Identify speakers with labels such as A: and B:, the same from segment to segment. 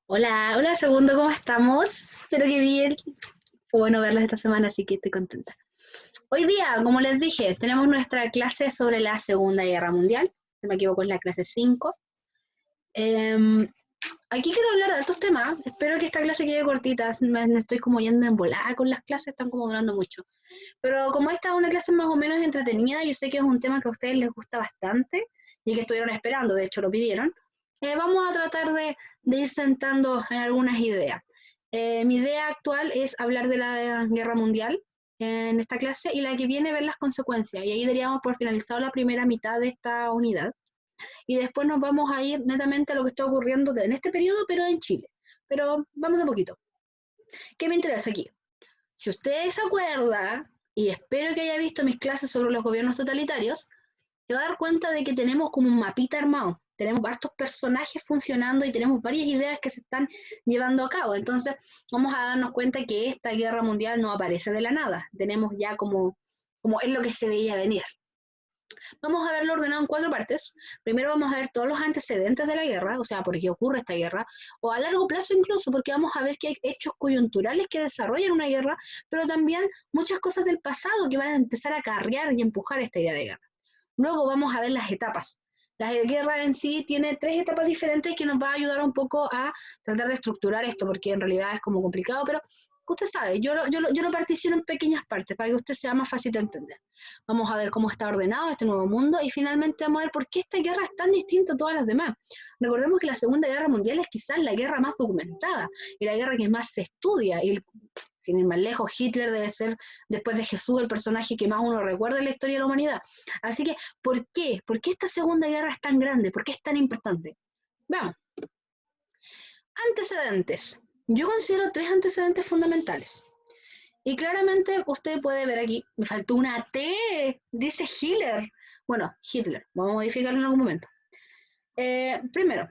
A: Hola, hola segundo, ¿cómo estamos? Espero que bien. Fue bueno verlas esta semana, así que estoy contenta. Hoy día, como les dije, tenemos nuestra clase sobre la Segunda Guerra Mundial. Si no me equivoco, es la clase 5. Em, Aquí quiero hablar de estos temas. Espero que esta clase quede cortita. Me estoy como yendo en volada con las clases, están como durando mucho. Pero como esta es una clase más o menos entretenida, yo sé que es un tema que a ustedes les gusta bastante y que estuvieron esperando, de hecho lo pidieron. Vamos a tratar de ir sentando en algunas ideas. Mi idea actual es hablar de la guerra mundial en esta clase y la que viene ver las consecuencias. Y ahí daríamos por finalizado la primera mitad de esta unidad. Y después nos vamos a ir netamente a lo que está ocurriendo en este periodo, pero en Chile. Pero vamos de poquito. ¿Qué me interesa aquí? Si usted se acuerda, y espero que haya visto mis clases sobre los gobiernos totalitarios, se va a dar cuenta de que tenemos como un mapita armado. Tenemos varios personajes funcionando y tenemos varias ideas que se están llevando a cabo. Entonces, vamos a darnos cuenta que esta guerra mundial no aparece de la nada. Tenemos ya como es lo que se veía venir. Vamos a verlo ordenado en cuatro partes. Primero vamos a ver todos los antecedentes de la guerra, o sea, por qué ocurre esta guerra, o a largo plazo incluso, porque vamos a ver que hay hechos coyunturales que desarrollan una guerra, pero también muchas cosas del pasado que van a empezar a acarrear y empujar esta idea de guerra. Luego vamos a ver las etapas. La guerra en sí tiene tres etapas diferentes que nos va a ayudar un poco a tratar de estructurar esto, porque en realidad es como complicado, pero usted sabe, yo lo particiono en pequeñas partes para que usted sea más fácil de entender. Vamos a ver cómo está ordenado este nuevo mundo y finalmente vamos a ver por qué esta guerra es tan distinta a todas las demás. Recordemos que la Segunda Guerra Mundial es quizás la guerra más documentada y la guerra que más se estudia. Y sin ir más lejos, Hitler debe ser, después de Jesús, el personaje que más uno recuerda en la historia de la humanidad. Así que, ¿por qué? ¿Por qué esta Segunda Guerra es tan grande? ¿Por qué es tan importante? Vamos, antecedentes. Yo considero tres antecedentes fundamentales. Y claramente usted puede ver aquí, me faltó una T, dice Hitler. Bueno, Hitler, vamos a modificarlo en algún momento. Primero,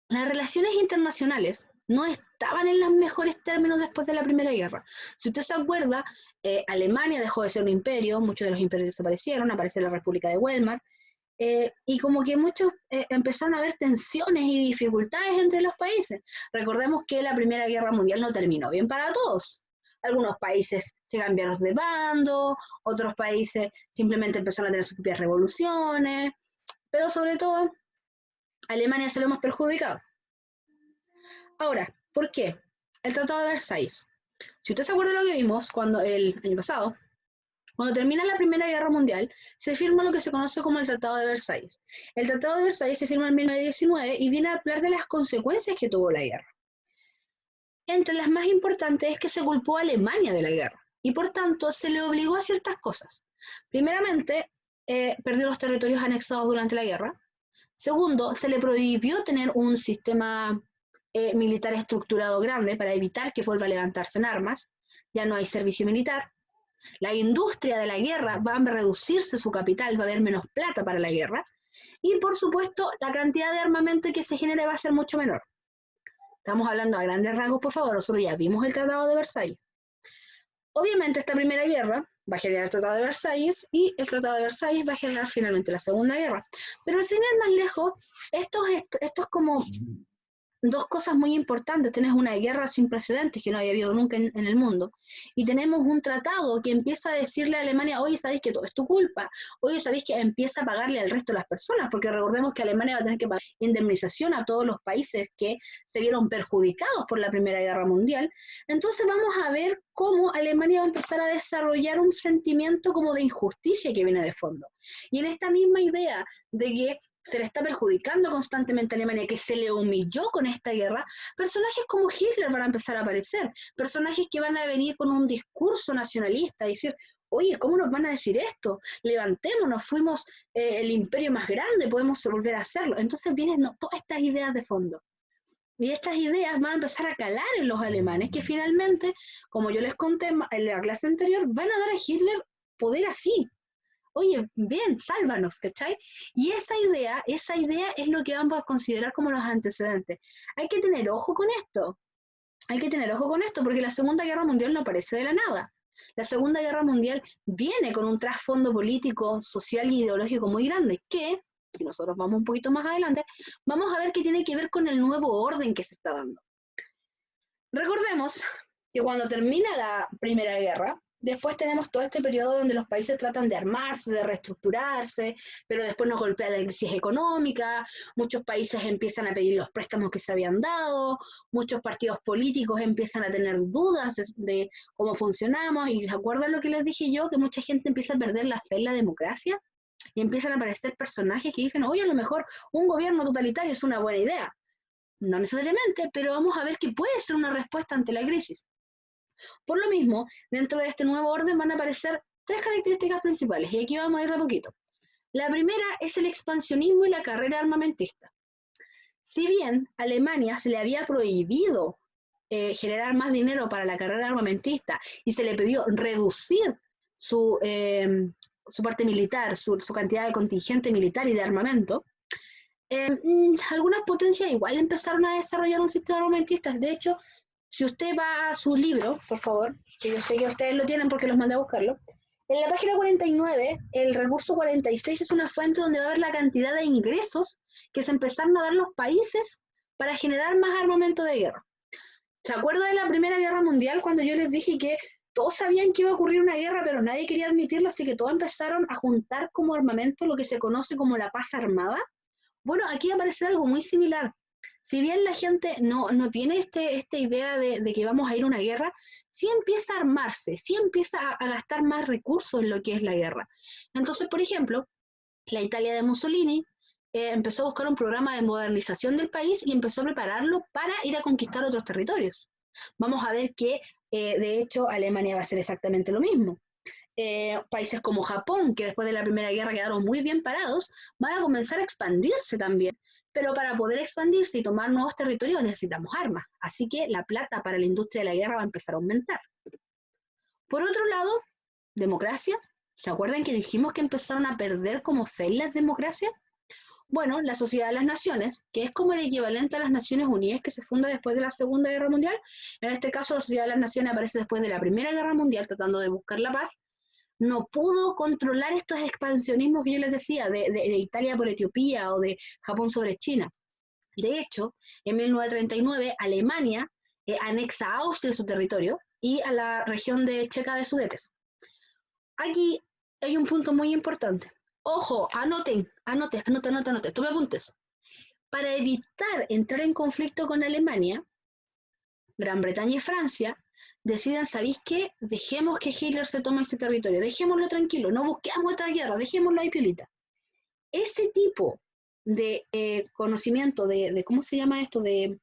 A: las relaciones internacionales no estaban en los mejores términos después de la Primera Guerra. Si usted se acuerda, Alemania dejó de ser un imperio, muchos de los imperios desaparecieron, apareció la República de Weimar, y como que muchos empezaron a haber tensiones y dificultades entre los países. Recordemos que la Primera Guerra Mundial no terminó bien para todos. Algunos países se cambiaron de bando, otros países simplemente empezaron a tener sus propias revoluciones, pero sobre todo Alemania se lo más perjudicado. Ahora, ¿por qué? El Tratado de Versalles. Si usted se acuerda de lo que vimos cuando el año pasado, cuando termina la Primera Guerra Mundial, se firma lo que se conoce como el Tratado de Versalles. El Tratado de Versalles se firma en 1919 y viene a hablar de las consecuencias que tuvo la guerra. Entre las más importantes es que se culpó a Alemania de la guerra y por tanto se le obligó a ciertas cosas. Primeramente, perdió los territorios anexados durante la guerra. Segundo, se le prohibió tener un sistema militar estructurado grande para evitar que vuelva a levantarse en armas. Ya no hay servicio militar. La industria de la guerra va a reducirse su capital, va a haber menos plata para la guerra. Y por supuesto, la cantidad de armamento que se genere va a ser mucho menor. Estamos hablando a grandes rasgos, por favor. Nosotros ya vimos el Tratado de Versalles. Obviamente, esta primera guerra va a generar el Tratado de Versalles y el Tratado de Versalles va a generar finalmente la Segunda Guerra. Pero sin ir más lejos, esto es como dos cosas muy importantes. Tenés una guerra sin precedentes que no había habido nunca en el mundo. Y tenemos un tratado que empieza a decirle a Alemania, oye, sabéis que todo es tu culpa. Oye, sabéis que empieza a pagarle al resto de las personas, porque recordemos que Alemania va a tener que pagar indemnización a todos los países que se vieron perjudicados por la Primera Guerra Mundial. Entonces vamos a ver cómo Alemania va a empezar a desarrollar un sentimiento como de injusticia que viene de fondo. Y en esta misma idea de que se le está perjudicando constantemente a Alemania, que se le humilló con esta guerra, personajes como Hitler van a empezar a aparecer, personajes que van a venir con un discurso nacionalista, decir, oye, ¿cómo nos van a decir esto? Levantémonos, fuimos el imperio más grande, podemos volver a hacerlo. Entonces vienen todas estas ideas de fondo. Y estas ideas van a empezar a calar en los alemanes, que finalmente, como yo les conté en la clase anterior, van a dar a Hitler poder así, oye, bien, sálvanos, ¿cachai? Y esa idea es lo que vamos a considerar como los antecedentes. Hay que tener ojo con esto, hay que tener ojo con esto, porque la Segunda Guerra Mundial no aparece de la nada. La Segunda Guerra Mundial viene con un trasfondo político, social y ideológico muy grande, que, si nosotros vamos un poquito más adelante, vamos a ver que tiene que ver con el nuevo orden que se está dando. Recordemos que cuando termina la Primera Guerra, después tenemos todo este periodo donde los países tratan de armarse, de reestructurarse, pero después nos golpea la crisis económica, muchos países empiezan a pedir los préstamos que se habían dado, muchos partidos políticos empiezan a tener dudas de cómo funcionamos, y ¿se acuerdan lo que les dije yo? Que mucha gente empieza a perder la fe en la democracia, y empiezan a aparecer personajes que dicen, oye, a lo mejor un gobierno totalitario es una buena idea. No necesariamente, pero vamos a ver que puede ser una respuesta ante la crisis. Por lo mismo, dentro de este nuevo orden van a aparecer tres características principales, y aquí vamos a ir de a poquito. La primera es el expansionismo y la carrera armamentista. Si bien a Alemania se le había prohibido generar más dinero para la carrera armamentista y se le pidió reducir su parte militar, su cantidad de contingente militar y de armamento, algunas potencias igual empezaron a desarrollar un sistema armamentista. De hecho, si usted va a su libro, por favor, que yo sé que ustedes lo tienen porque los mandé a buscarlo, en la página 49, el recurso 46 es una fuente donde va a ver la cantidad de ingresos que se empezaron a dar los países para generar más armamento de guerra. ¿Se acuerda de la Primera Guerra Mundial cuando yo les dije que todos sabían que iba a ocurrir una guerra, pero nadie quería admitirlo, así que todos empezaron a juntar como armamento lo que se conoce como la paz armada? Bueno, aquí va a aparecer algo muy similar. Si bien la gente no tiene esta idea de que vamos a ir a una guerra, sí empieza a armarse, sí empieza a gastar más recursos en lo que es la guerra. Entonces, por ejemplo, la Italia de Mussolini empezó a buscar un programa de modernización del país y empezó a prepararlo para ir a conquistar otros territorios. Vamos a ver que, de hecho, Alemania va a hacer exactamente lo mismo. Países como Japón, que después de la Primera Guerra quedaron muy bien parados, van a comenzar a expandirse también. Pero para poder expandirse y tomar nuevos territorios necesitamos armas. Así que la plata para la industria de la guerra va a empezar a aumentar. Por otro lado, democracia. ¿Se acuerdan que dijimos que empezaron a perder como fe en las democracias? Bueno, la Sociedad de las Naciones, que es como el equivalente a las Naciones Unidas que se funda después de la Segunda Guerra Mundial. En este caso, la Sociedad de las Naciones aparece después de la Primera Guerra Mundial tratando de buscar la paz. No pudo controlar estos expansionismos que yo les decía, de Italia por Etiopía o de Japón sobre China. De hecho, en 1939, Alemania anexa a Austria su territorio y a la región de Checa de Sudetes. Aquí hay un punto muy importante. Ojo, anoten, tome apuntes. Para evitar entrar en conflicto con Alemania, Gran Bretaña y Francia deciden, ¿sabéis qué? Dejemos que Hitler se tome ese territorio, dejémoslo tranquilo, no busquemos otra guerra, dejémoslo ahí piolita. Ese tipo de conocimiento, ¿cómo se llama esto? De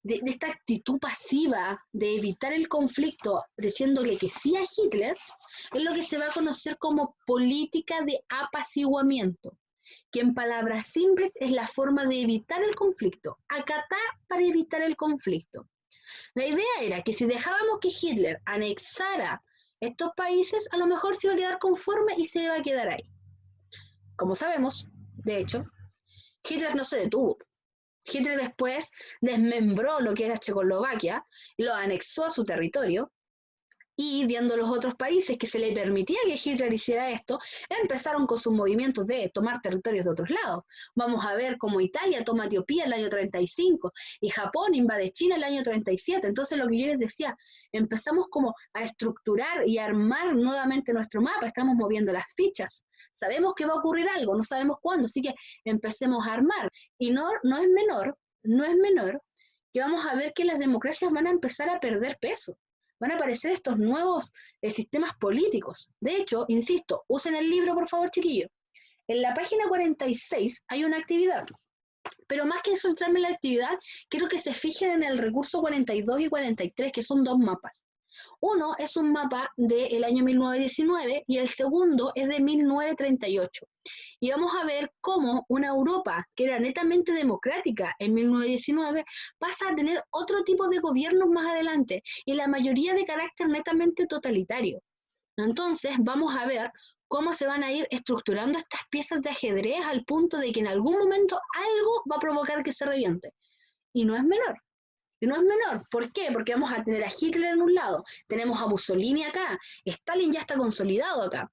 A: esta actitud pasiva de evitar el conflicto diciéndole que sí a Hitler, es lo que se va a conocer como política de apaciguamiento, que en palabras simples es la forma de evitar el conflicto, acatar para evitar el conflicto. La idea era que si dejábamos que Hitler anexara estos países, a lo mejor se iba a quedar conforme y se iba a quedar ahí. Como sabemos, de hecho, Hitler no se detuvo. Hitler después desmembró lo que era Checoslovaquia, lo anexó a su territorio, y viendo los otros países que se le permitía que Hitler hiciera esto, empezaron con sus movimientos de tomar territorios de otros lados. Vamos a ver cómo Italia toma Etiopía en el año 35 y Japón invade China en el año 37. Entonces lo que yo les decía, empezamos como a estructurar y a armar nuevamente nuestro mapa, estamos moviendo las fichas. Sabemos que va a ocurrir algo, no sabemos cuándo, así que empecemos a armar. Y no es menor que vamos a ver que las democracias van a empezar a perder peso. Van a aparecer estos nuevos sistemas políticos. De hecho, insisto, usen el libro, por favor, chiquillos. En la página 46 hay una actividad, pero más que centrarme en la actividad, quiero que se fijen en el recurso 42 y 43, que son dos mapas. Uno es un mapa del año 1919 y el segundo es de 1938. Y vamos a ver cómo una Europa que era netamente democrática en 1919 pasa a tener otro tipo de gobiernos más adelante, y la mayoría de carácter netamente totalitario. Entonces vamos a ver cómo se van a ir estructurando estas piezas de ajedrez al punto de que en algún momento algo va a provocar que se reviente. Y no es menor. Y no es menor. ¿Por qué? Porque vamos a tener a Hitler en un lado, tenemos a Mussolini acá, Stalin ya está consolidado acá.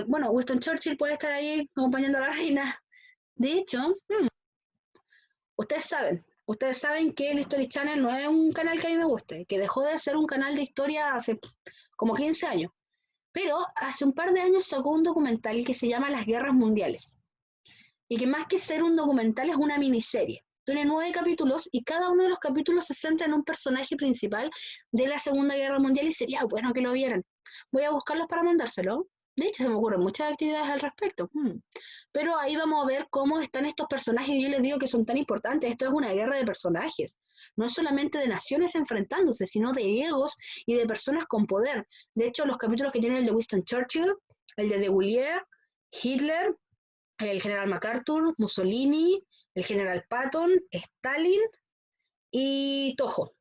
A: Bueno, Winston Churchill puede estar ahí acompañando a la reina. De hecho, ustedes saben, Ustedes saben que el History Channel no es un canal que a mí me guste, que dejó de ser un canal de historia hace como 15 años. Pero hace un par de años sacó un documental que se llama Las Guerras Mundiales. Y que más que ser un documental es una miniserie. Tiene 9 capítulos y cada uno de los capítulos se centra en un personaje principal de la Segunda Guerra Mundial y sería bueno que lo vieran. Voy a buscarlos para mandárselo. De hecho, se me ocurren muchas actividades al respecto. Pero ahí vamos a ver cómo están estos personajes y yo les digo que son tan importantes. Esto es una guerra de personajes. No es solamente de naciones enfrentándose, sino de egos y de personas con poder. De hecho, los capítulos que tienen el de Winston Churchill, el de Gaulle, Hitler, el general MacArthur, Mussolini, el general Patton, Stalin y Toho.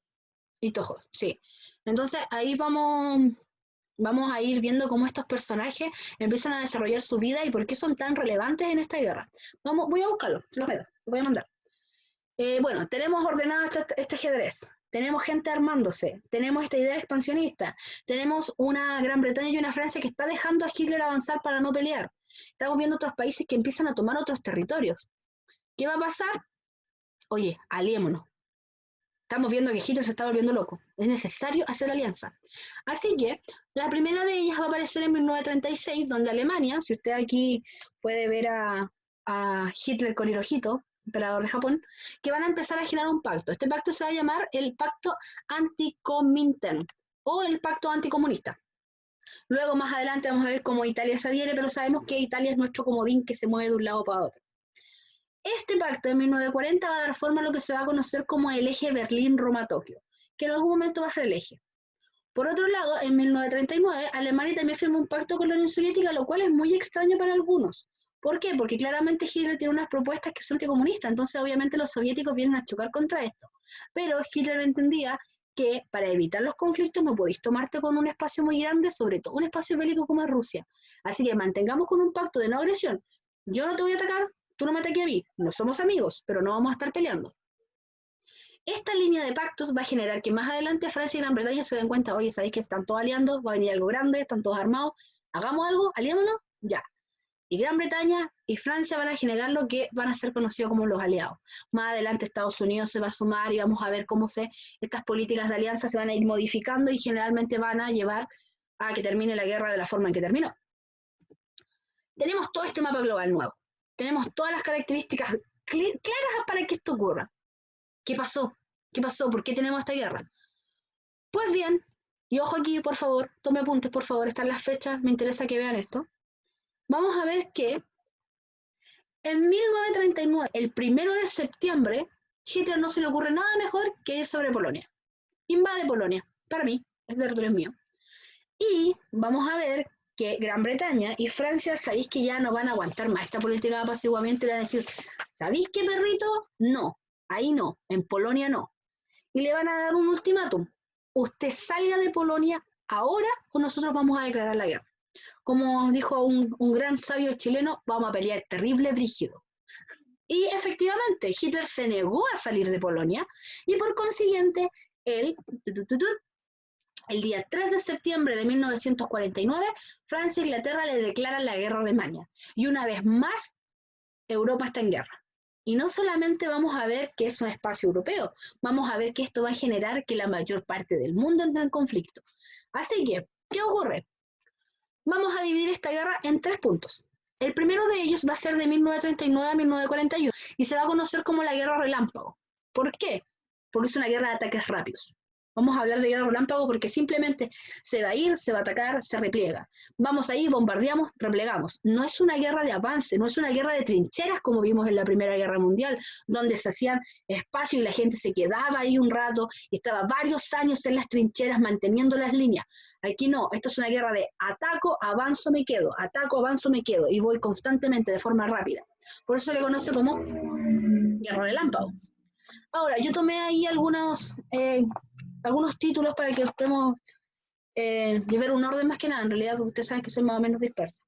A: Y Toho, sí. Entonces ahí vamos a ir viendo cómo estos personajes empiezan a desarrollar su vida y por qué son tan relevantes en esta guerra. Voy a buscarlo, los voy a mandar. Bueno, tenemos ordenado este ajedrez, tenemos gente armándose, tenemos esta idea expansionista, tenemos una Gran Bretaña y una Francia que está dejando a Hitler avanzar para no pelear. Estamos viendo otros países que empiezan a tomar otros territorios. ¿Qué va a pasar? Oye, aliémonos. Estamos viendo que Hitler se está volviendo loco. Es necesario hacer alianza. Así que la primera de ellas va a aparecer en 1936, donde Alemania, si usted aquí puede ver a Hitler con Hirohito, emperador de Japón, que van a empezar a generar un pacto. Este pacto se va a llamar el Pacto Anticomintern o el Pacto Anticomunista. Luego, más adelante, vamos a ver cómo Italia se adhiere, pero sabemos que Italia es nuestro comodín que se mueve de un lado para otro. Este pacto de 1940 va a dar forma a lo que se va a conocer como el eje Berlín-Roma-Tokio, que en algún momento va a ser el eje. Por otro lado, en 1939, Alemania también firmó un pacto con la Unión Soviética, lo cual es muy extraño para algunos. ¿Por qué? Porque claramente Hitler tiene unas propuestas que son anticomunistas, entonces obviamente los soviéticos vienen a chocar contra esto. Pero Hitler entendía que para evitar los conflictos no podéis tomarte con un espacio muy grande, sobre todo un espacio bélico como es Rusia. Así que mantengamos con un pacto de no agresión. Yo no te voy a atacar, tú no me ataques a mí, no somos amigos, pero no vamos a estar peleando. Esta línea de pactos va a generar que más adelante Francia y Gran Bretaña se den cuenta, oye, ¿sabéis que están todos aliando? Va a venir algo grande, están todos armados, hagamos algo, aliémonos, ya. Y Gran Bretaña y Francia van a generar lo que van a ser conocidos como los aliados. Más adelante Estados Unidos se va a sumar y vamos a ver cómo estas políticas de alianza se van a ir modificando y generalmente van a llevar a que termine la guerra de la forma en que terminó. Tenemos todo este mapa global nuevo. Tenemos todas las características claras para que esto ocurra. ¿Qué pasó? ¿Qué pasó? ¿Por qué tenemos esta guerra? Pues bien, y ojo aquí, por favor, tome apuntes, por favor, están las fechas, me interesa que vean esto. Vamos a ver que en 1939, el 1 de septiembre, Hitler no se le ocurre nada mejor que ir sobre Polonia. Invade Polonia, para mí, el territorio es mío. Y vamos a ver que Gran Bretaña y Francia, sabéis que ya no van a aguantar más esta política de apaciguamiento y le van a decir, ¿sabéis qué, perrito? No, ahí no, en Polonia no. Y le van a dar un ultimátum. Usted salga de Polonia ahora o nosotros vamos a declarar la guerra. Como dijo un gran sabio chileno, vamos a pelear terrible, brígido. Y efectivamente, Hitler se negó a salir de Polonia y por consiguiente, el día 3 de septiembre de 1949, Francia e Inglaterra le declaran la guerra a Alemania. Y una vez más, Europa está en guerra. Y no solamente vamos a ver que es un espacio europeo, vamos a ver que esto va a generar que la mayor parte del mundo entre en conflicto. Así que, ¿qué ocurre? Vamos a dividir esta guerra en 3 puntos. El primero de ellos va a ser de 1939 a 1941 y se va a conocer como la Guerra Relámpago. ¿Por qué? Porque es una guerra de ataques rápidos. Vamos a hablar de guerra relámpago porque simplemente se va a ir, se va a atacar, se repliega. Vamos ahí, bombardeamos, replegamos. No es una guerra de avance, no es una guerra de trincheras como vimos en la Primera Guerra Mundial, donde se hacían espacio y la gente se quedaba ahí un rato y estaba varios años en las trincheras manteniendo las líneas. Aquí no, esto es una guerra de ataco, avanzo, me quedo, ataco, avanzo, me quedo y voy constantemente de forma rápida. Por eso se le conoce como guerra relámpago. Ahora, yo tomé ahí algunos títulos para que estemos llevar un orden más que nada, en realidad, porque ustedes saben que soy más o menos dispersa.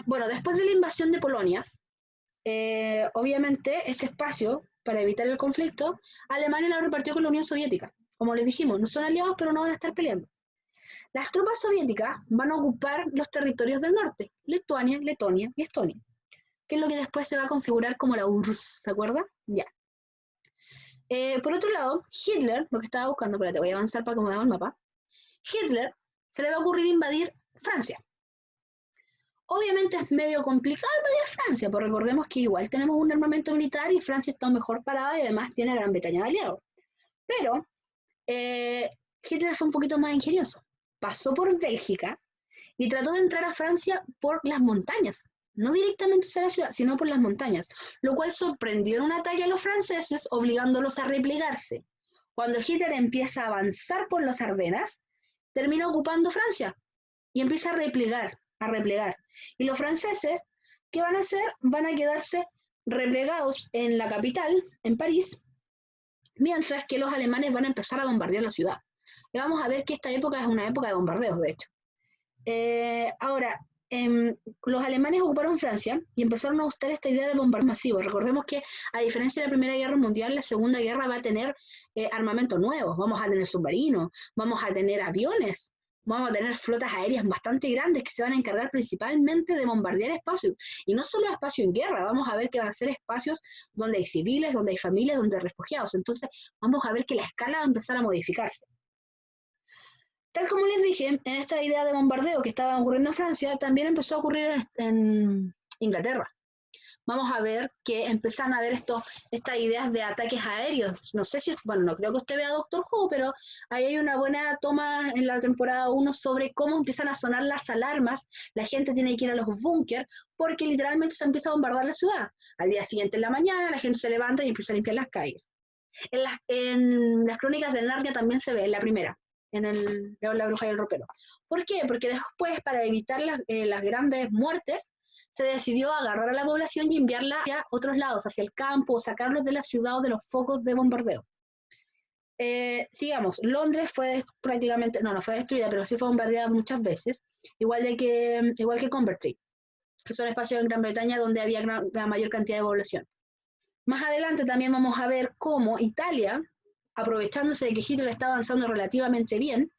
A: Bueno, después de la invasión de Polonia, obviamente este espacio, para evitar el conflicto, Alemania lo repartió con la Unión Soviética. Como les dijimos, no son aliados, pero no van a estar peleando. Las tropas soviéticas van a ocupar los territorios del norte, Lituania, Letonia y Estonia, que es lo que después se va a configurar como la URSS, ¿se acuerda? Ya. Por otro lado, Hitler, lo que estaba buscando, espérate, voy a avanzar para que me veamos el mapa. Hitler se le va a ocurrir invadir Francia. Obviamente es medio complicado invadir Francia, pero recordemos que igual tenemos un armamento militar y Francia está mejor parada y además tiene a Gran Bretaña de aliado. Pero Hitler fue un poquito más ingenioso. Pasó por Bélgica y trató de entrar a Francia por las montañas. No directamente hacia la ciudad, sino por las montañas, lo cual sorprendió en un ataque a los franceses, obligándolos a replegarse. Cuando Hitler empieza a avanzar por las Ardenas, termina ocupando Francia y empieza a replegar, a replegar. Y los franceses, ¿qué van a hacer? Van a quedarse replegados en la capital, en París, mientras que los alemanes van a empezar a bombardear la ciudad. Y vamos a ver que esta época es una época de bombardeos, de hecho. Ahora, los alemanes ocuparon Francia y empezaron a gustar esta idea de bombardeos masivos. Recordemos que, a diferencia de la Primera Guerra Mundial, la Segunda Guerra va a tener armamento nuevo. Vamos a tener submarinos, vamos a tener aviones, vamos a tener flotas aéreas bastante grandes que se van a encargar principalmente de bombardear espacios. Y no solo espacio en guerra, vamos a ver que van a ser espacios donde hay civiles, donde hay familias, donde hay refugiados. Entonces, vamos a ver que la escala va a empezar a modificarse. Tal como les dije, en esta idea de bombardeo que estaba ocurriendo en Francia, también empezó a ocurrir en Inglaterra. Vamos a ver que empiezan a ver estas ideas de ataques aéreos. No sé si, bueno, no creo que usted vea Doctor Who, pero ahí hay una buena toma en la temporada 1 sobre cómo empiezan a sonar las alarmas, la gente tiene que ir a los búnkers, porque literalmente se empieza a bombardear la ciudad. Al día siguiente en la mañana la gente se levanta y empieza a limpiar las calles. En las crónicas de Narnia también se ve, en la primera, en el León, la Bruja y el Ropero. ¿Por qué? Porque después, para evitar las grandes muertes, se decidió agarrar a la población y enviarla hacia otros lados, hacia el campo, sacarlos de la ciudad o de los focos de bombardeo. Sigamos, Londres fue prácticamente, no fue destruida, pero sí fue bombardeada muchas veces, igual que Coventry, que son espacios en Gran Bretaña donde había la mayor cantidad de población. Más adelante también vamos a ver cómo Italia, aprovechándose de que Hitler está avanzando relativamente bien,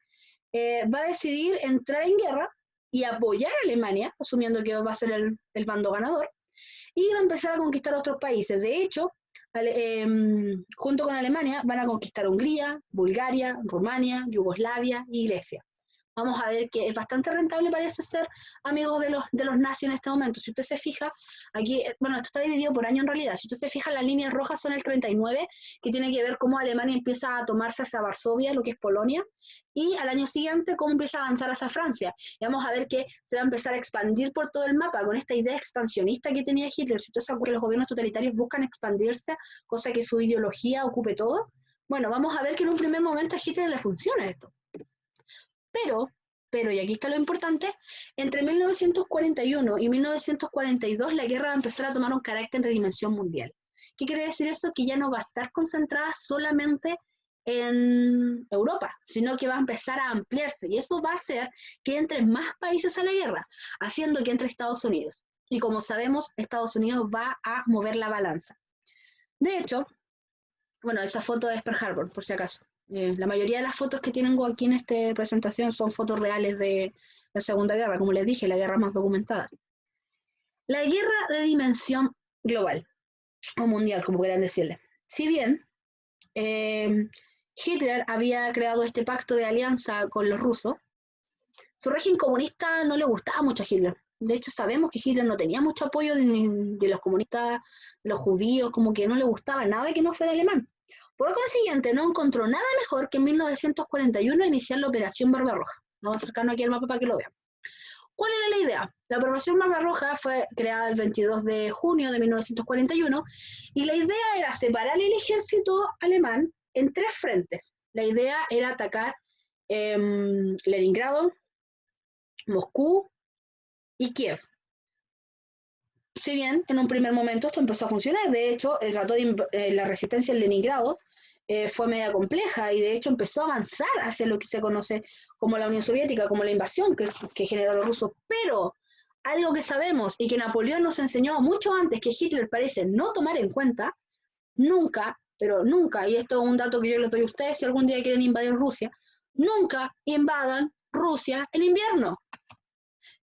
A: va a decidir entrar en guerra y apoyar a Alemania, asumiendo que va a ser el bando ganador, y va a empezar a conquistar otros países. De hecho, junto con Alemania van a conquistar Hungría, Bulgaria, Rumania, Yugoslavia y Grecia. Vamos a ver que es bastante rentable, parece ser, amigos de los nazis en este momento. Si usted se fija, aquí, bueno, esto está dividido por año en realidad. Si usted se fija, las líneas rojas son el 39, que tiene que ver cómo Alemania empieza a tomarse hacia Varsovia, lo que es Polonia, y al año siguiente cómo empieza a avanzar hacia Francia. Y vamos a ver que se va a empezar a expandir por todo el mapa con esta idea expansionista que tenía Hitler. Si usted se acuerda, los gobiernos totalitarios buscan expandirse, cosa que su ideología ocupe todo. Bueno, vamos a ver que en un primer momento a Hitler le funciona esto. Pero, y aquí está lo importante, entre 1941 y 1942 la guerra va a empezar a tomar un carácter de dimensión mundial. ¿Qué quiere decir eso? Que ya no va a estar concentrada solamente en Europa, sino que va a empezar a ampliarse, y eso va a hacer que entren más países a la guerra, haciendo que entre Estados Unidos. Y como sabemos, Estados Unidos va a mover la balanza. De hecho, bueno, esa foto es Pearl Harbor, por si acaso. La mayoría de las fotos que tengo aquí en esta presentación son fotos reales de la Segunda Guerra, como les dije, la guerra más documentada. La guerra de dimensión global, o mundial, como quieran decirle. Si bien Hitler había creado este pacto de alianza con los rusos, su régimen comunista no le gustaba mucho a Hitler. De hecho, sabemos que Hitler no tenía mucho apoyo de los comunistas, de los judíos, como que no le gustaba nada que no fuera alemán. Por consiguiente, no encontró nada mejor que en 1941 iniciar la Operación Barbarroja. Vamos a acercarnos aquí al mapa para que lo vean. ¿Cuál era la idea? La Operación Barbarroja fue creada el 22 de junio de 1941 y la idea era separar el ejército alemán en 3 frentes. La idea era atacar Leningrado, Moscú y Kiev. Si bien en un primer momento esto empezó a funcionar, de hecho la resistencia en Leningrado fue media compleja y de hecho empezó a avanzar hacia lo que se conoce como la Unión Soviética, como la invasión que generaron los rusos. Pero algo que sabemos y que Napoleón nos enseñó mucho antes, que Hitler parece no tomar en cuenta, nunca, pero nunca, y esto es un dato que yo les doy a ustedes si algún día quieren invadir Rusia, nunca invadan Rusia en invierno.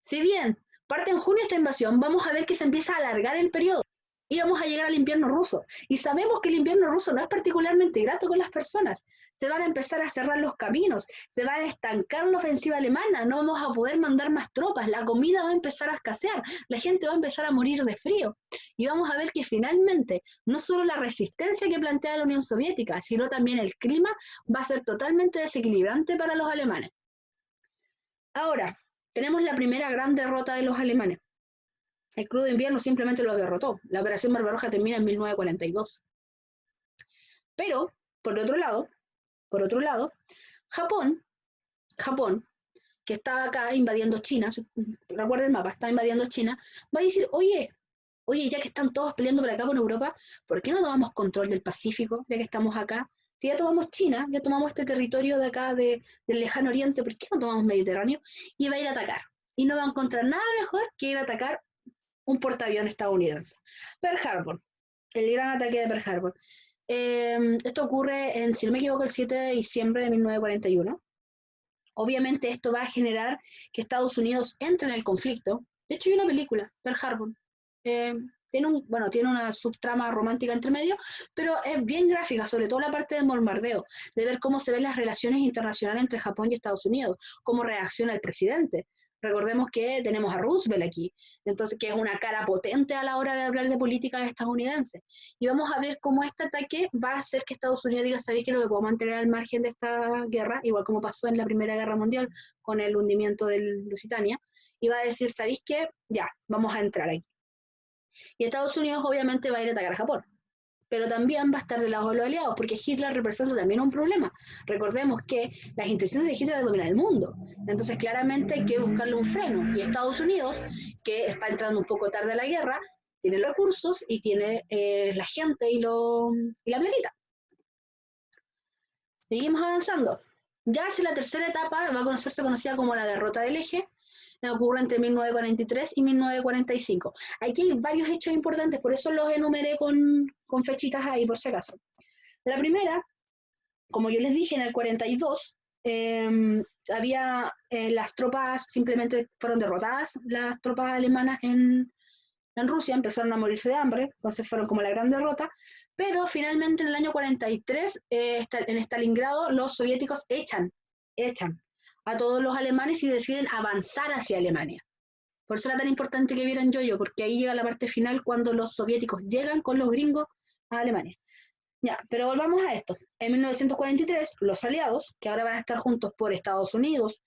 A: Si bien parte en junio esta invasión, vamos a ver que se empieza a alargar el periodo. íbamos a llegar al invierno ruso. Y sabemos que el invierno ruso no es particularmente grato con las personas. Se van a empezar a cerrar los caminos, se va a estancar la ofensiva alemana, no vamos a poder mandar más tropas, la comida va a empezar a escasear, la gente va a empezar a morir de frío. Y vamos a ver que finalmente, no solo la resistencia que plantea la Unión Soviética, sino también el clima va a ser totalmente desequilibrante para los alemanes. Ahora, tenemos la primera gran derrota de los alemanes. El crudo invierno simplemente los derrotó. La Operación Barbarroja termina en 1942. Pero, por otro lado, Japón, que estaba acá invadiendo China, recuerden el mapa, está invadiendo China, va a decir, oye, ya que están todos peleando por acá por Europa, ¿por qué no tomamos control del Pacífico, ya que estamos acá? Si ya tomamos China, ya tomamos este territorio de acá del lejano oriente, ¿por qué no tomamos Mediterráneo? Y va a ir a atacar. Y no va a encontrar nada mejor que ir a atacar un portaaviones estadounidense. Pearl Harbor, el gran ataque de Pearl Harbor. Esto ocurre, si no me equivoco, el 7 de diciembre de 1941. Obviamente esto va a generar que Estados Unidos entre en el conflicto. De hecho, hay una película, Pearl Harbor. Tiene una subtrama romántica entre medio, pero es bien gráfica, sobre todo la parte del bombardeo, de ver cómo se ven las relaciones internacionales entre Japón y Estados Unidos, cómo reacciona el presidente. Recordemos que tenemos a Roosevelt aquí, entonces que es una cara potente a la hora de hablar de política estadounidense. Y vamos a ver cómo este ataque va a hacer que Estados Unidos diga, ¿sabéis que lo que puedo mantener al margen de esta guerra? Igual como pasó en la Primera Guerra Mundial con el hundimiento del Lusitania, y va a decir, ¿sabéis qué? Ya, vamos a entrar aquí. Y Estados Unidos obviamente va a ir a atacar a Japón, pero también va a estar del lado de los aliados, porque Hitler representa también un problema. Recordemos que las intenciones de Hitler es dominar el mundo, entonces claramente hay que buscarle un freno, y Estados Unidos, que está entrando un poco tarde a la guerra, tiene los recursos y tiene la gente y la platita. Seguimos avanzando. Ya hacia la tercera etapa va a ser conocida como la derrota del eje, ocurre entre 1943 y 1945. Aquí hay varios hechos importantes, por eso los enumeré con fechitas ahí, por si acaso. La primera, como yo les dije, en el 42, las tropas simplemente fueron derrotadas, las tropas alemanas en Rusia, empezaron a morirse de hambre, entonces fueron como la gran derrota, pero finalmente en el año 43, en Stalingrado, los soviéticos echan a todos los alemanes y deciden avanzar hacia Alemania. Por eso era tan importante que vieran Yoyo, porque ahí llega la parte final cuando los soviéticos llegan con los gringos a Alemania. Ya, pero volvamos a esto. En 1943, los aliados, que ahora van a estar juntos por Estados Unidos,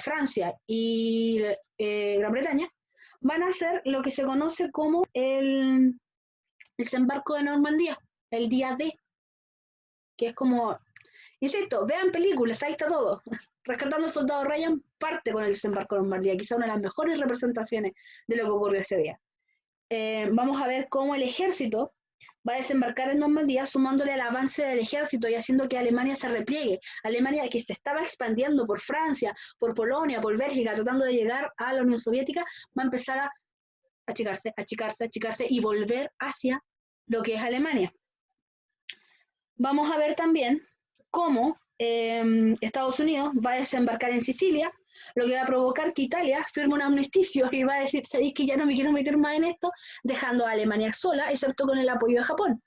A: Francia y Gran Bretaña, van a hacer lo que se conoce como el desembarco de Normandía, el día D, que es como, insisto, vean películas, ahí está todo. Rescatando al soldado Ryan parte con el desembarco de Normandía, quizá una de las mejores representaciones de lo que ocurrió ese día. Vamos a ver cómo el ejército va a desembarcar en Normandía sumándole al avance del ejército y haciendo que Alemania se repliegue. Alemania, que se estaba expandiendo por Francia, por Polonia, por Bélgica, tratando de llegar a la Unión Soviética, va a empezar a achicarse y volver hacia lo que es Alemania. Vamos a ver también cómo Estados Unidos va a desembarcar en Sicilia, lo que va a provocar que Italia firme un armisticio y va a decir, sabéis que ya no me quiero meter más en esto, dejando a Alemania sola, excepto con el apoyo de Japón.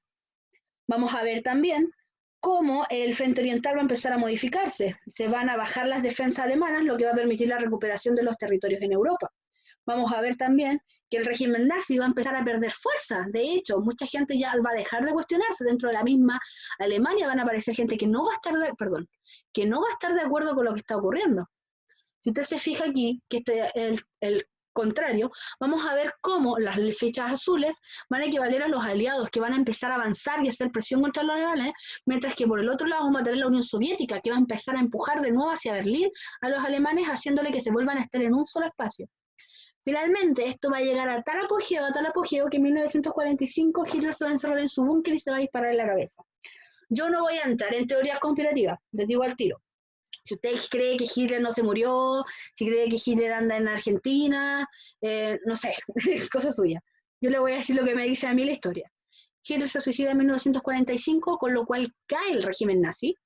A: Vamos a ver también cómo el frente oriental va a empezar a modificarse. Se van a bajar las defensas alemanas, lo que va a permitir la recuperación de los territorios en Europa. Vamos a ver también que el régimen nazi va a empezar a perder fuerza. De hecho, mucha gente ya va a dejar de cuestionarse. Dentro de la misma Alemania van a aparecer gente que no va a estar de acuerdo con lo que está ocurriendo. Si usted se fija aquí, que el contrario, vamos a ver cómo las flechas azules van a equivaler a los aliados que van a empezar a avanzar y hacer presión contra los alemanes, mientras que por el otro lado vamos a tener la Unión Soviética que va a empezar a empujar de nuevo hacia Berlín a los alemanes, haciéndole que se vuelvan a estar en un solo espacio. Finalmente, esto va a llegar a tal apogeo, que en 1945 Hitler se va a encerrar en su búnker y se va a disparar en la cabeza. Yo no voy a entrar en teorías conspirativas, les digo al tiro. Si usted cree que Hitler no se murió, si cree que Hitler anda en Argentina, no sé, cosa suya. Yo le voy a decir lo que me dice a mí la historia. Hitler se suicida en 1945, con lo cual cae el régimen nazi.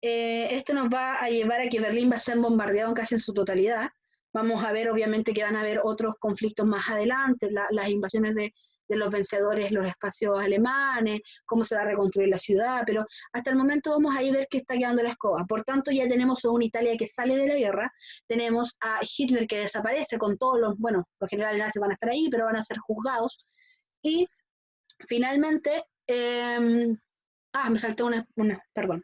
A: Esto nos va a llevar a que Berlín va a ser bombardeado casi en su totalidad. Vamos a ver, obviamente, que van a haber otros conflictos más adelante, las invasiones de los vencedores, los espacios alemanes, cómo se va a reconstruir la ciudad, pero hasta el momento vamos a ver que está quedando la escoba. Por tanto, ya tenemos a una Italia que sale de la guerra, tenemos a Hitler que desaparece con todos los, bueno, los generales nazis van a estar ahí, pero van a ser juzgados, y finalmente, me salté perdón.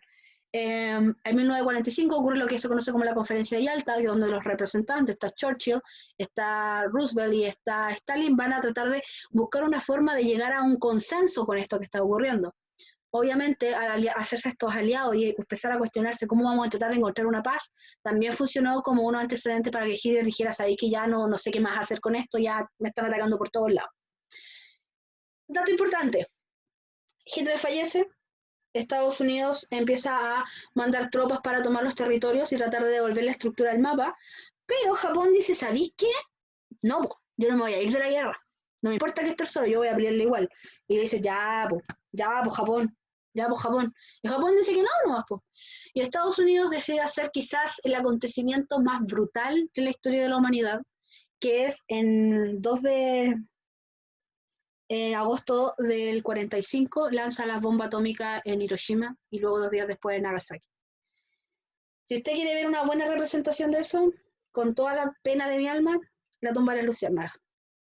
A: En 1945 ocurre lo que se conoce como la Conferencia de Yalta, donde los representantes, está Churchill, está Roosevelt y está Stalin, van a tratar de buscar una forma de llegar a un consenso con esto que está ocurriendo. Obviamente, al hacerse estos aliados y empezar a cuestionarse cómo vamos a tratar de encontrar una paz, también funcionó como un antecedente para que Hitler dijera, sabéis que ya no sé qué más hacer con esto, ya me están atacando por todos lados. Dato importante, Hitler fallece, Estados Unidos empieza a mandar tropas para tomar los territorios y tratar de devolver la estructura al mapa, pero Japón dice, ¿sabéis qué? No, yo no me voy a ir de la guerra, no me importa que esté solo, yo voy a pelearle igual. Y le dice, Japón, Japón. Y Japón dice que no, pues. Y Estados Unidos decide hacer quizás el acontecimiento más brutal de la historia de la humanidad, que es en 2 de en agosto del 45 lanza la bomba atómica en Hiroshima y luego 2 días después en Nagasaki. Si usted quiere ver una buena representación de eso, con toda la pena de mi alma, la tumba de las luciérnagas.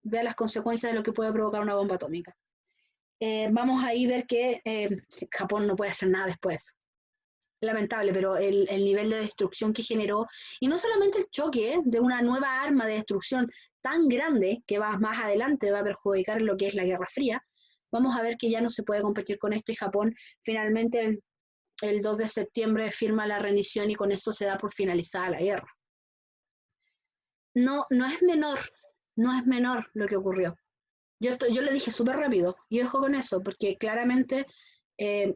A: Vea las consecuencias de lo que puede provocar una bomba atómica. Vamos ahí a ver que Japón no puede hacer nada después. Lamentable, pero el nivel de destrucción que generó, y no solamente el choque de una nueva arma de destrucción tan grande que va más adelante, va a perjudicar lo que es la Guerra Fría, vamos a ver que ya no se puede competir con esto y Japón finalmente el 2 de septiembre firma la rendición y con eso se da por finalizada la guerra. No es menor lo que ocurrió. Yo le dije súper rápido y ojo con eso, porque claramente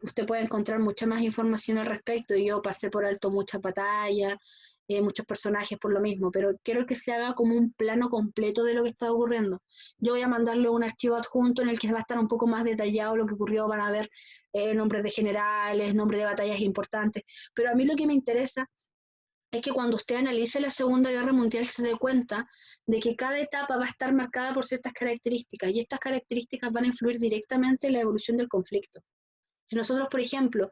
A: usted puede encontrar mucha más información al respecto y yo pasé por alto muchas batallas, muchos personajes por lo mismo, pero quiero que se haga como un plano completo de lo que está ocurriendo. Yo voy a mandarle un archivo adjunto en el que va a estar un poco más detallado lo que ocurrió, van a ver nombres de generales, nombres de batallas importantes, pero a mí lo que me interesa es que cuando usted analice la Segunda Guerra Mundial se dé cuenta de que cada etapa va a estar marcada por ciertas características y estas características van a influir directamente en la evolución del conflicto. Si nosotros, por ejemplo,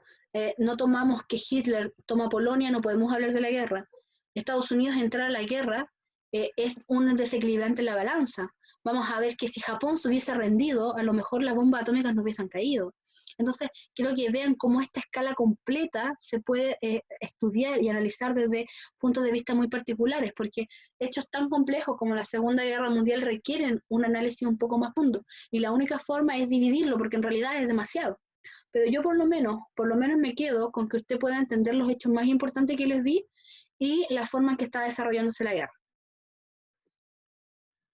A: no tomamos que Hitler toma Polonia, no podemos hablar de la guerra. Estados Unidos entrar a la guerra es un desequilibrante en la balanza. Vamos a ver que si Japón se hubiese rendido, a lo mejor las bombas atómicas no hubiesen caído. Entonces, quiero que vean cómo esta escala completa se puede estudiar y analizar desde puntos de vista muy particulares, porque hechos tan complejos como la Segunda Guerra Mundial requieren un análisis un poco más profundo, y la única forma es dividirlo, porque en realidad es demasiado. Pero yo por lo menos me quedo con que usted pueda entender los hechos más importantes que les di y la forma en que está desarrollándose la guerra.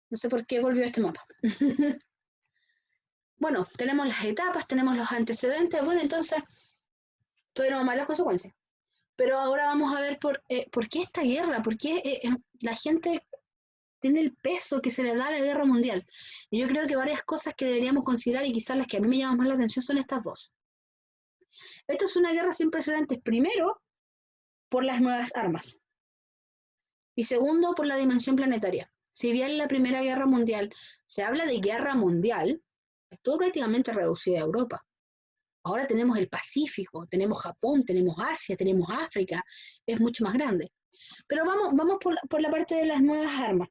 A: No sé por qué volvió este mapa. Bueno, tenemos las etapas, tenemos los antecedentes, bueno, entonces, todavía no vamos a las consecuencias. Pero ahora vamos a ver por qué esta guerra, por qué la gente tiene el peso que se le da a la guerra mundial. Y yo creo que varias cosas que deberíamos considerar, y quizás las que a mí me llaman más la atención, son estas dos. Esta es una guerra sin precedentes, primero, por las nuevas armas. Y segundo, por la dimensión planetaria. Si bien en la Primera Guerra Mundial se habla de guerra mundial, estuvo prácticamente reducida a Europa. Ahora tenemos el Pacífico, tenemos Japón, tenemos Asia, tenemos África, es mucho más grande. Pero vamos por la parte de las nuevas armas.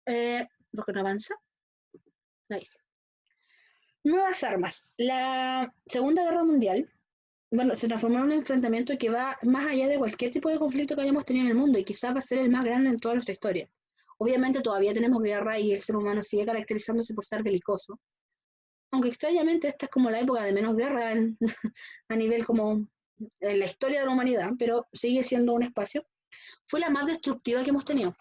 A: ¿Por qué no avanza? Ahí sí. Nuevas armas. La Segunda Guerra Mundial, bueno, se transformó en un enfrentamiento que va más allá de cualquier tipo de conflicto que hayamos tenido en el mundo y quizás va a ser el más grande en toda nuestra historia. Obviamente todavía tenemos guerra y el ser humano sigue caracterizándose por ser belicoso. Aunque extrañamente esta es como la época de menos guerra a nivel como en la historia de la humanidad, pero sigue siendo un espacio. Fue la más destructiva que hemos tenido.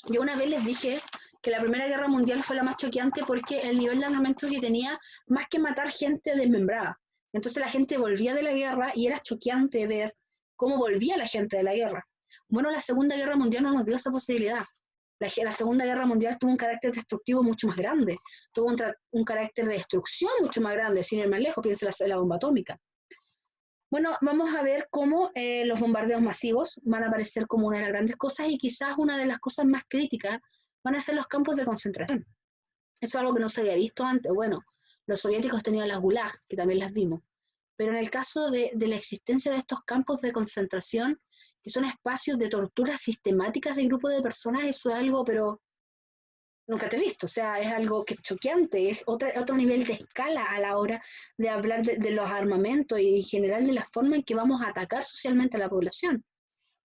A: Yo una vez les dije que la Primera Guerra Mundial fue la más choqueante porque el nivel de armamento que tenía, más que matar gente, desmembraba. Entonces la gente volvía de la guerra y era choqueante ver cómo volvía la gente de la guerra. Bueno, la Segunda Guerra Mundial no nos dio esa posibilidad. La Segunda Guerra Mundial tuvo un carácter destructivo mucho más grande, tuvo un carácter de destrucción mucho más grande, sin ir más lejos, piense la bomba atómica. Bueno, vamos a ver cómo los bombardeos masivos van a aparecer como una de las grandes cosas y quizás una de las cosas más críticas van a ser los campos de concentración. Eso es algo que no se había visto antes. Bueno, los soviéticos tenían las gulag, que también las vimos. Pero en el caso de la existencia de estos campos de concentración, que son espacios de tortura sistemáticas de grupos de personas, eso es algo, pero nunca te he visto. O sea, es algo que es choqueante, es otro nivel de escala a la hora de hablar de los armamentos y en general de la forma en que vamos a atacar socialmente a la población.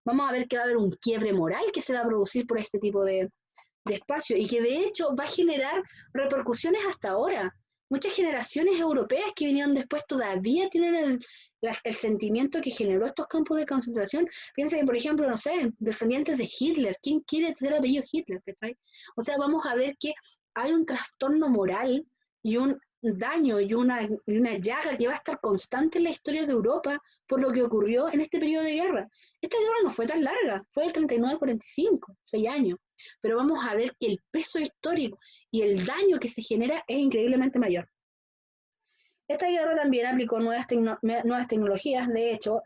A: Vamos a ver que va a haber un quiebre moral que se va a producir por este tipo de espacio y que de hecho va a generar repercusiones hasta ahora. Muchas generaciones europeas que vinieron después todavía tienen el sentimiento que generó estos campos de concentración. Piensa que, por ejemplo, no sé, descendientes de Hitler, ¿quién quiere tener apellido Hitler? ¿Cachai? O sea, vamos a ver que hay un trastorno moral y un daño y una llaga que va a estar constante en la historia de Europa por lo que ocurrió en este periodo de guerra. Esta guerra no fue tan larga, fue del 39 al 45, 6 años, pero vamos a ver que el peso histórico y el daño que se genera es increíblemente mayor. Esta guerra también aplicó nuevas tecnologías, de hecho,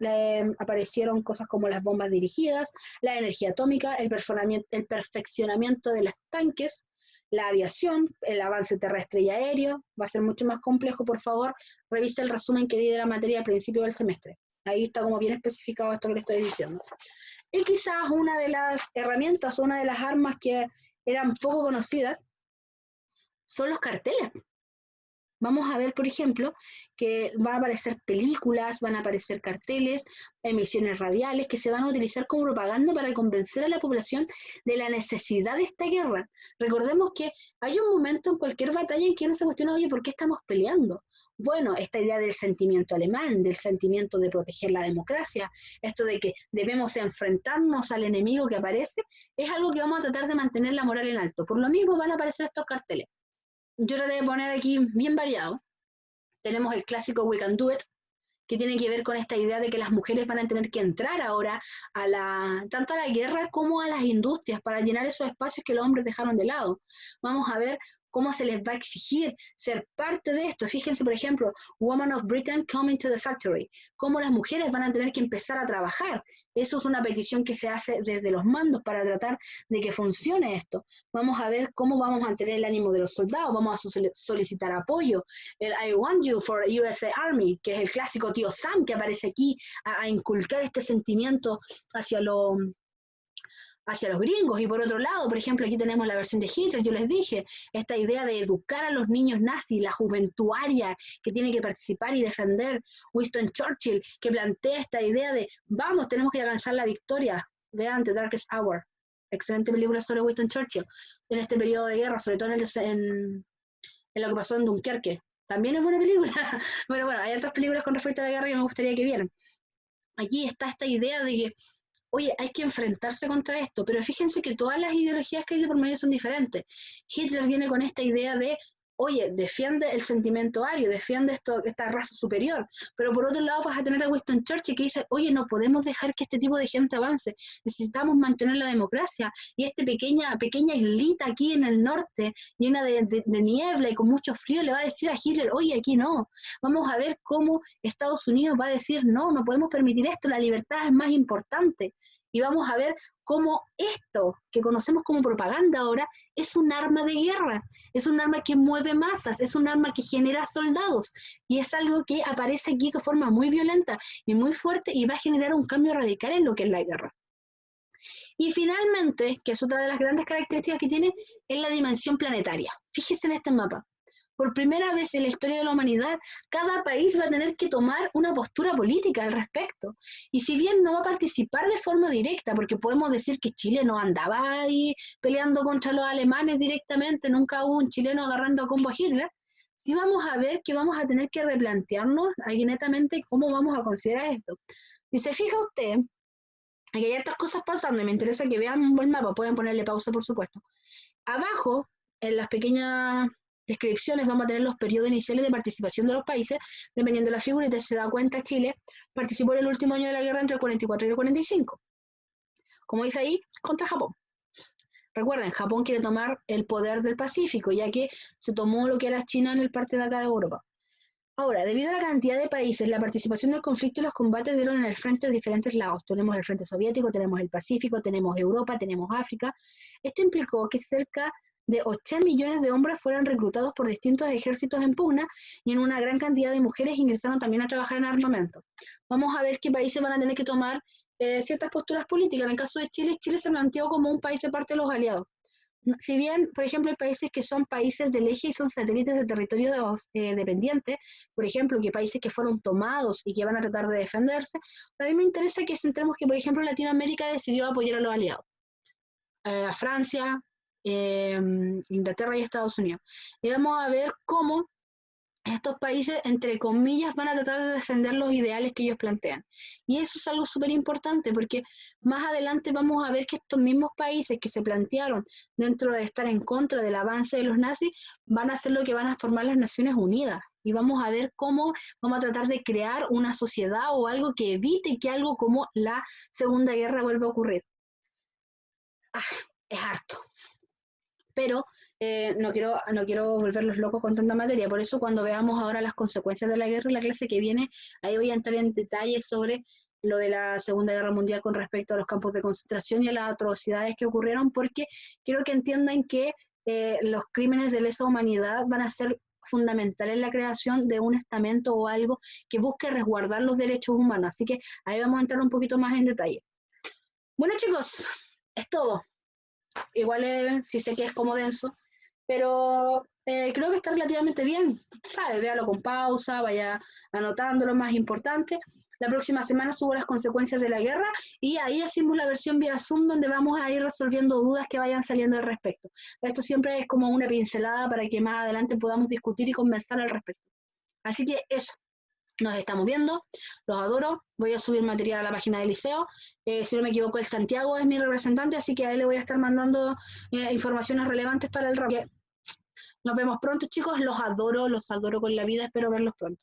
A: aparecieron cosas como las bombas dirigidas, la energía atómica, el perfeccionamiento de los tanques, la aviación, el avance terrestre y aéreo. Va a ser mucho más complejo, por favor, revise el resumen que di de la materia al principio del semestre. Ahí está como bien especificado esto que le estoy diciendo. Y quizás una de las herramientas, una de las armas que eran poco conocidas, son los carteles. Vamos a ver, por ejemplo, que van a aparecer películas, van a aparecer carteles, emisiones radiales que se van a utilizar como propaganda para convencer a la población de la necesidad de esta guerra. Recordemos que hay un momento en cualquier batalla en que uno se cuestiona, oye, ¿por qué estamos peleando? Bueno, esta idea del sentimiento alemán, del sentimiento de proteger la democracia, esto de que debemos enfrentarnos al enemigo que aparece, es algo que vamos a tratar de mantener la moral en alto. Por lo mismo van a aparecer estos carteles. Yo traté de poner aquí bien variado. Tenemos el clásico We Can Do It, que tiene que ver con esta idea de que las mujeres van a tener que entrar ahora tanto a la guerra como a las industrias para llenar esos espacios que los hombres dejaron de lado. Vamos a ver cómo se les va a exigir ser parte de esto. Fíjense, por ejemplo, Women of Britain Coming to the Factory, cómo las mujeres van a tener que empezar a trabajar. Eso es una petición que se hace desde los mandos para tratar de que funcione esto. Vamos a ver cómo vamos a mantener el ánimo de los soldados, vamos a solicitar apoyo. El I want you for USA Army, que es el clásico tío Sam que aparece aquí a inculcar este sentimiento hacia los gringos. Y por otro lado, por ejemplo, aquí tenemos la versión de Hitler, yo les dije, esta idea de educar a los niños nazis, la juventuaria que tiene que participar y defender. Winston Churchill, que plantea esta idea de, vamos, tenemos que alcanzar la victoria. Vean The Darkest Hour, excelente película sobre Winston Churchill, en este periodo de guerra, sobre todo en lo que pasó en Dunkerque. También es buena película, pero bueno, hay otras películas con respecto a la guerra que me gustaría que vieran. Aquí está esta idea de que oye, hay que enfrentarse contra esto, pero fíjense que todas las ideologías que hay de por medio son diferentes. Hitler viene con esta idea de, oye, defiende el sentimiento ario, defiende esta raza superior, pero por otro lado vas a tener a Winston Churchill que dice, oye, no podemos dejar que este tipo de gente avance, necesitamos mantener la democracia, y esta pequeña islita aquí en el norte, llena de niebla y con mucho frío, le va a decir a Hitler, oye, aquí no, vamos a ver cómo Estados Unidos va a decir, no, no podemos permitir esto, la libertad es más importante, y vamos a ver cómo esto que conocemos como propaganda ahora es un arma de guerra, es un arma que mueve masas, es un arma que genera soldados y es algo que aparece aquí de forma muy violenta y muy fuerte y va a generar un cambio radical en lo que es la guerra. Y finalmente, que es otra de las grandes características que tiene, es la dimensión planetaria. Fíjese en este mapa. Por primera vez en la historia de la humanidad, cada país va a tener que tomar una postura política al respecto. Y si bien no va a participar de forma directa, porque podemos decir que Chile no andaba ahí peleando contra los alemanes directamente, nunca hubo un chileno agarrando a combo a Hitler, sí vamos a ver que vamos a tener que replantearnos ahí netamente cómo vamos a considerar esto. Si se fija usted, aquí hay hartas cosas pasando y me interesa que vean el mapa, pueden ponerle pausa por supuesto. Abajo, en las pequeñas descripciones, vamos a tener los periodos iniciales de participación de los países, dependiendo de la figura, y te se da cuenta, Chile participó en el último año de la guerra entre el 44 y el 45. Como dice ahí, contra Japón. Recuerden, Japón quiere tomar el poder del Pacífico, ya que se tomó lo que era China en el parte de acá de Europa. Ahora, debido a la cantidad de países, la participación del conflicto y los combates dieron en el frente de diferentes lados. Tenemos el frente soviético, tenemos el Pacífico, tenemos Europa, tenemos África. Esto implicó que cerca de 80 millones de hombres fueron reclutados por distintos ejércitos en pugna y en una gran cantidad de mujeres ingresaron también a trabajar en armamento. Vamos a ver qué países van a tener que tomar ciertas posturas políticas. En el caso de Chile, Chile se planteó como un país de parte de los aliados. Si bien, por ejemplo, hay países que son países del eje y son satélites de territorios dependientes, por ejemplo, que países que fueron tomados y que van a tratar de defenderse, a mí me interesa que centremos que, por ejemplo, Latinoamérica decidió apoyar a los aliados, a Francia, Inglaterra y Estados Unidos. Y vamos a ver cómo estos países, entre comillas, van a tratar de defender los ideales que ellos plantean. Y eso es algo súper importante porque más adelante vamos a ver que estos mismos países que se plantearon dentro de estar en contra del avance de los nazis, van a ser lo que van a formar las Naciones Unidas. Y vamos a ver cómo vamos a tratar de crear una sociedad o algo que evite que algo como la Segunda Guerra vuelva a ocurrir. Es harto. Pero no quiero volverlos locos con tanta materia, por eso cuando veamos ahora las consecuencias de la guerra en la clase que viene, ahí voy a entrar en detalle sobre lo de la Segunda Guerra Mundial con respecto a los campos de concentración y a las atrocidades que ocurrieron, porque quiero que entiendan que los crímenes de lesa humanidad van a ser fundamentales en la creación de un estamento o algo que busque resguardar los derechos humanos, así que ahí vamos a entrar un poquito más en detalle. Bueno chicos, es todo. Igual sí sé que es como denso, pero creo que está relativamente bien, ¿sabes? Véalo con pausa, vaya anotando lo más importante. La próxima semana subo las consecuencias de la guerra y ahí hacemos la versión vía Zoom donde vamos a ir resolviendo dudas que vayan saliendo al respecto. Esto siempre es como una pincelada para que más adelante podamos discutir y conversar al respecto. Así que eso. Nos estamos viendo, los adoro, voy a subir material a la página del liceo, si no me equivoco el Santiago es mi representante, así que a él le voy a estar mandando informaciones relevantes para el rap. Nos vemos pronto chicos, los adoro con la vida, espero verlos pronto.